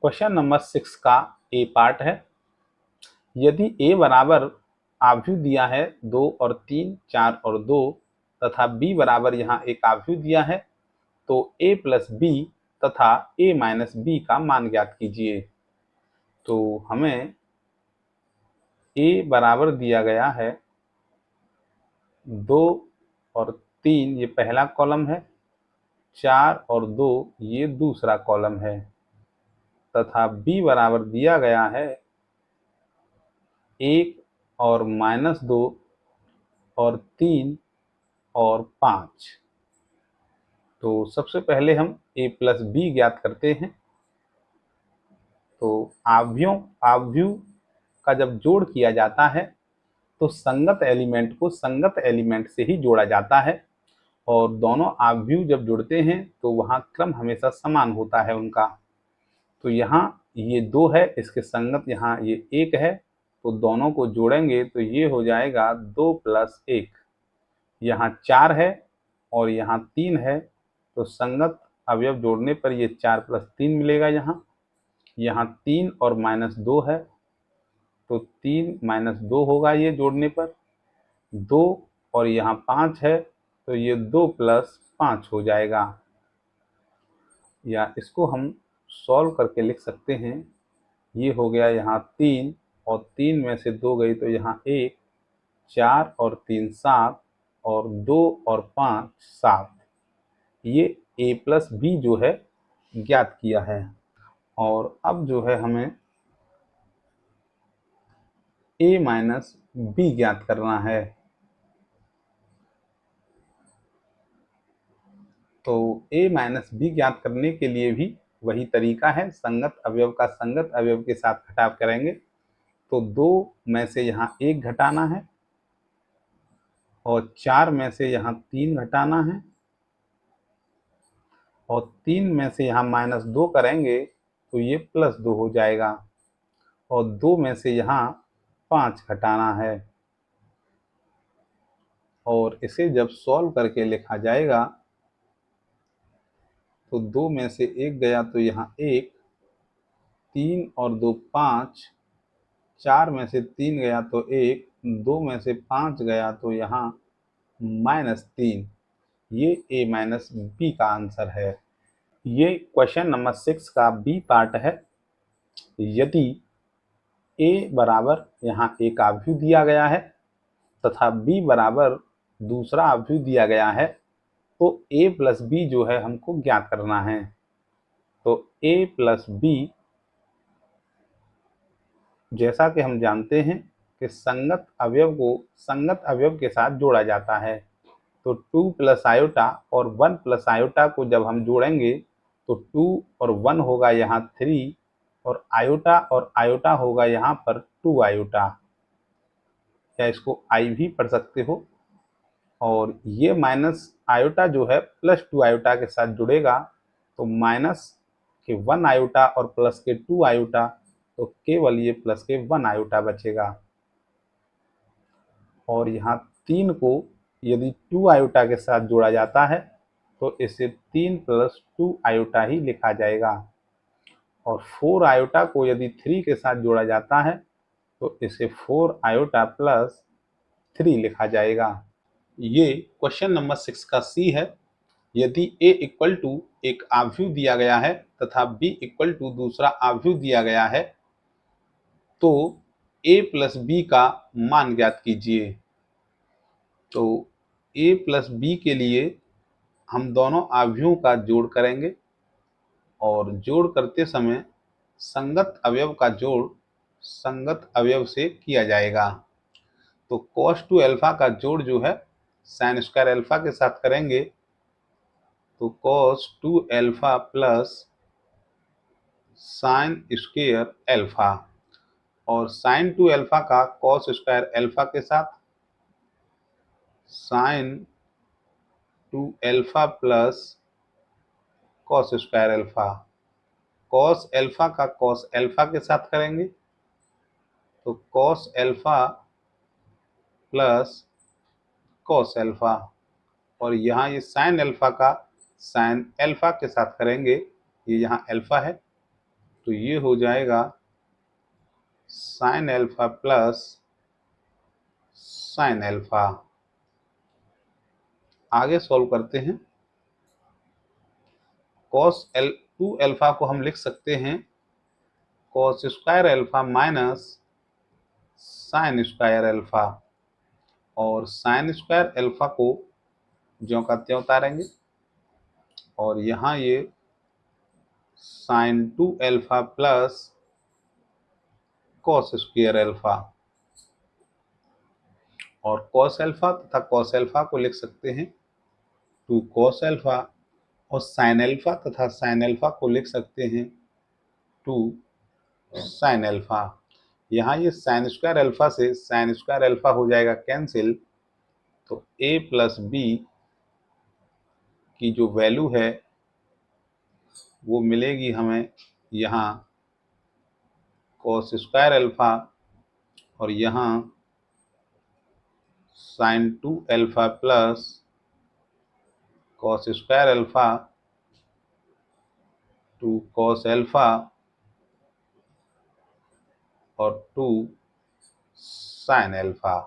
Question number 6 का ए part है। यदि ए बराबर आव्यूह दिया है 2 और 3, 4 और 2 तथा बी बराबर यहाँ एक आव्यूह दिया है तो ए प्लस बी तथा ए माइनस बी का मान ज्ञात कीजिए। तो हमें ए बराबर दिया गया है 2 और 3 ये पहला कॉलम है, 4 और 2 ये दूसरा कॉलम है तथा बी बराबर दिया गया है 1 और -2 और 3 और 5। तो सबसे पहले हम a प्लस बी ज्ञात करते हैं। तो आव्यूह का जब जोड़ किया जाता है तो संगत एलिमेंट को संगत एलिमेंट से ही जोड़ा जाता है और दोनों आव्यूह जब जुड़ते हैं तो वहाँ क्रम हमेशा समान होता है उनका। तो यहाँ ये 2 है, इसके संगत यहाँ ये 1 है, तो दोनों को जोड़ेंगे तो ये हो जाएगा 2 + 1। यहाँ 4 है और यहाँ 3 है, तो संगत अवयव जोड़ने पर ये 4 + 3 मिलेगा। यहाँ 3 और -2 है, तो 3 - 2 होगा ये जोड़ने पर 2, और यहाँ 5 है तो ये 2 + 5 हो जाएगा। या इसको हम सॉल्व करके लिख सकते हैं। ये हो गया यहाँ 3 और 3 में से 2 गई तो यहाँ 1, 4 और 3 7 और 2 और 5 7। ये a प्लस बी जो है ज्ञात किया है। और अब जो है हमें a माइनस बी ज्ञात करना है। तो a माइनस बी ज्ञात करने के लिए भी वही तरीका है, संगत अवयव का संगत अवयव के साथ घटाव करेंगे। तो 2 में से यहाँ 1 घटाना है और 4 में से यहाँ 3 घटाना है और 3 में से यहाँ -2 करेंगे तो ये +2 हो जाएगा और 2 में से यहाँ 5 घटाना है और इसे जब सॉल्व करके लिखा जाएगा तो 2 में से 1 गया तो यहाँ 1, 3 और 2 5, 4 में से 3 गया तो 1, 2 में से 5 गया तो यहाँ -3। ये a माइनस बी का आंसर है। ये क्वेश्चन नंबर 6 का बी पार्ट है। यदि a बराबर यहाँ एक आव्यूह दिया गया है तथा b बराबर दूसरा आव्यूह दिया गया है तो a प्लस बी जो है हमको ज्ञात करना है। तो a प्लस बी, जैसा कि हम जानते हैं कि संगत अवयव को संगत अवयव के साथ जोड़ा जाता है। तो 2 + आयोटा और 1 + आयोटा को जब हम जोड़ेंगे तो 2 और 1 होगा यहाँ 3 और आयोटा होगा यहाँ पर 2 आयोटा, या इसको आई भी पढ़ सकते हो। और ये माइनस आयोटा जो है +2 आयोटा के साथ जुड़ेगा तो माइनस के 1 आयोटा और प्लस के 2 आयोटा, तो केवल ये प्लस के 1 आयोटा बचेगा। और यहाँ 3 को यदि 2 आयोटा के साथ जोड़ा जाता है तो इसे 3 + 2 आयोटा ही लिखा जाएगा और 4 आयोटा को यदि 3 के साथ जोड़ा जाता है तो इसे 4 आयोटा + 3 लिखा जाएगा। ये क्वेश्चन नंबर 6 का सी है। यदि a इक्वल टू एक आव्यूह दिया गया है तथा b इक्वल टू दूसरा आव्यूह दिया गया है तो a प्लस b का मान ज्ञात कीजिए। तो a प्लस b के लिए हम दोनों आव्यूहों का जोड़ करेंगे और जोड़ करते समय संगत अवयव का जोड़ संगत अवयव से किया जाएगा। तो cos 2 अल्फा का जोड़ जो है sin स्क्वायर अल्फा के साथ करेंगे तो cos 2 alpha plus sin square alpha, और sin 2 अल्फा का cos स्क्वायर अल्फा के साथ sin 2 alpha plus cos square alpha, cos alpha का cos अल्फा के साथ करेंगे तो cos alpha plus cos alpha, और यहाँ ये sin अल्फा का sin अल्फा के साथ करेंगे, ये यहाँ अल्फा है तो ये हो जाएगा sine alpha plus sine alpha. आगे सॉल्व करते हैं। कॉस एल 2 अल्फा को हम लिख सकते हैं cos square alpha minus sine square alpha, और साइन स्क्वायर अल्फा को ज्यों का त्यों उतारेंगे, और यहाँ ये sine 2 alpha plus cos square alpha, और कॉस अल्फा तथा कॉस अल्फा को लिख सकते हैं 2 कॉस अल्फा, और साइन अल्फा तथा साइन अल्फा को लिख सकते हैं 2 साइन अल्फा। यहाँ ये साइन स्क्वायर अल्फा से साइन स्क्वायर अल्फा हो जाएगा कैंसिल, तो a प्लस बी की जो वैल्यू है वो मिलेगी हमें यहाँ कॉस स्क्वायर अल्फा, और यहाँ sine 2 alpha plus cos square alpha 2 cos alpha और 2 साइन अल्फा।